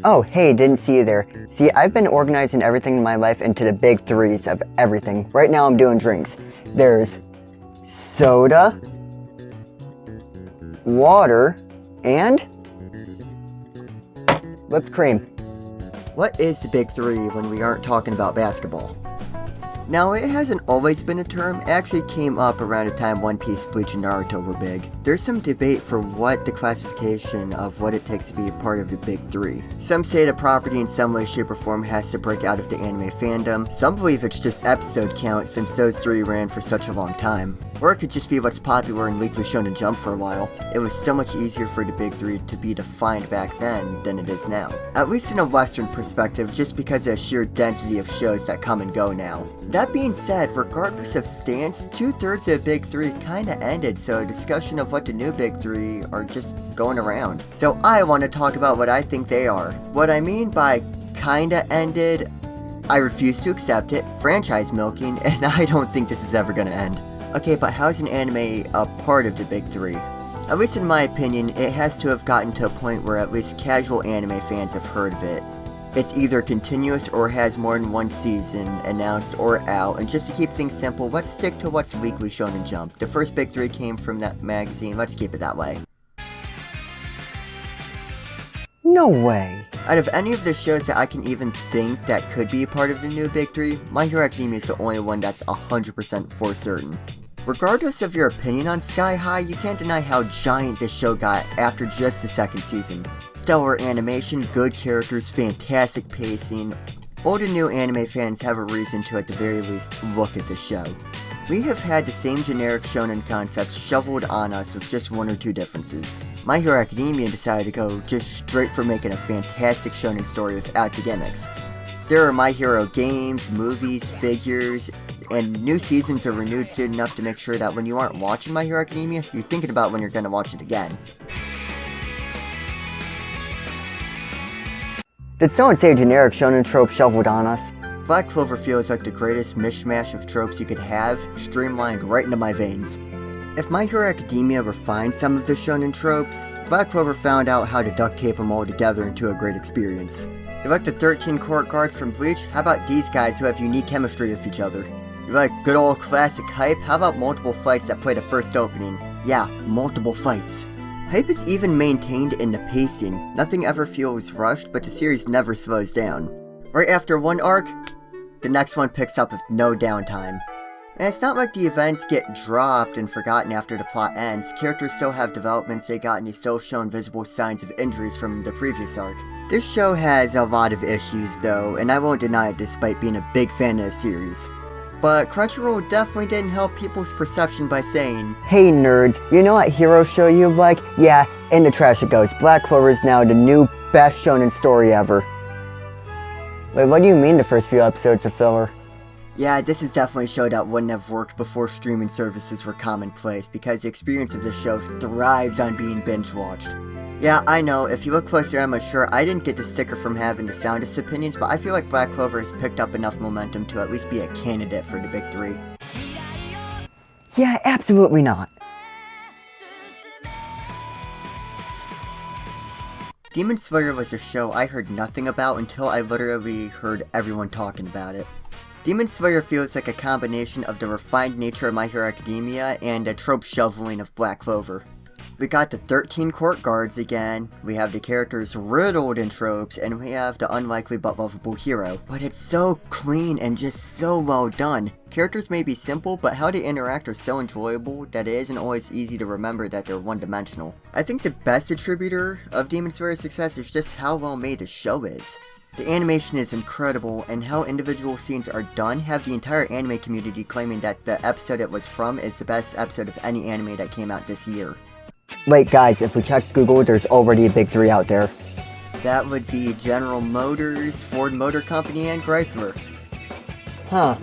Oh, hey, didn't see you there. See, I've been organizing everything in my life into the big threes of everything. Right now I'm doing drinks. There's soda, water, and whipped cream. What is the big three when we aren't talking about basketball? Now, it hasn't always been a term. It actually came up around the time One Piece, Bleach, and Naruto were big. There's some debate for what the classification of what it takes to be a part of the big three. Some say the property in some way, shape, or form has to break out of the anime fandom. Some believe it's just episode count since those three ran for such a long time. Or it could just be what's popular in Weekly Shonen Jump for a while. It was so much easier for the big three to be defined back then than it is now. At least in a Western perspective, just because of the sheer density of shows that come and go now. That being said, regardless of stance, 2/3 of the big three kinda ended, so a discussion of what the new big three are just going around. So I want to talk about what I think they are. What I mean by kinda ended, I refuse to accept it, franchise milking, and I don't think this is ever gonna end. Okay, but how is an anime a part of the big three? At least in my opinion, it has to have gotten to a point where at least casual anime fans have heard of it. It's either continuous or has more than one season announced or out, and just to keep things simple, let's stick to what's Weekly Shonen Jump. The first big three came from that magazine, let's keep it that way. No way. Out of any of the shows that I can even think that could be a part of the new big three, My Hero Academia is the only one that's 100% for certain. Regardless of your opinion on Sky High, you can't deny how giant this show got after just the second season. Stellar animation, good characters, fantastic pacing. Old and new anime fans have a reason to at the very least look at this show. We have had the same generic shonen concepts shoveled on us with just one or two differences. My Hero Academia decided to go just straight for making a fantastic shonen story without the gimmicks. There are My Hero games, movies, figures, and new seasons are renewed soon enough to make sure that when you aren't watching My Hero Academia, you're thinking about when you're going to watch it again. Did someone say generic shonen trope shoveled on us? Black Clover feels like the greatest mishmash of tropes you could have, streamlined right into my veins. If My Hero Academia refined some of the shonen tropes, Black Clover found out how to duct tape them all together into a great experience. You like the 13 court guards from Bleach? How about these guys who have unique chemistry with each other? You like good old classic hype? How about multiple fights that play the first opening? Yeah, multiple fights. Hype is even maintained in the pacing. Nothing ever feels rushed, but the series never slows down. Right after one arc, the next one picks up with no downtime. And it's not like the events get dropped and forgotten after the plot ends. Characters still have developments they got and they still shown visible signs of injuries from the previous arc. This show has a lot of issues though, and I won't deny it despite being a big fan of the series. But Crunchyroll definitely didn't help people's perception by saying, "Hey nerds, you know what hero show you like? Yeah, in the trash it goes. Black Clover is now the new best shonen story ever." Wait, what do you mean the first few episodes are filler? Yeah, this is definitely a show that wouldn't have worked before streaming services were commonplace, because the experience of this show thrives on being binge-watched. Yeah, I know, if you look closer, I'm sure I didn't get the sticker from having the soundest opinions, but I feel like Black Clover has picked up enough momentum to at least be a candidate for the big three. Yeah, absolutely not. Demon Slayer was a show I heard nothing about until I literally heard everyone talking about it. Demon Slayer feels like a combination of the refined nature of My Hero Academia and the trope shoveling of Black Clover. We got the 13 court guards again, we have the characters riddled in tropes, and we have the unlikely but lovable hero. But it's so clean and just so well done. Characters may be simple, but how they interact are so enjoyable that it isn't always easy to remember that they're one-dimensional. I think the best attributor of Demon Slayer's success is just how well made the show is. The animation is incredible, and how individual scenes are done have the entire anime community claiming that the episode it was from is the best episode of any anime that came out this year. Wait guys, if we check Google, there's already a big three out there. That would be General Motors, Ford Motor Company, and Chrysler. Huh,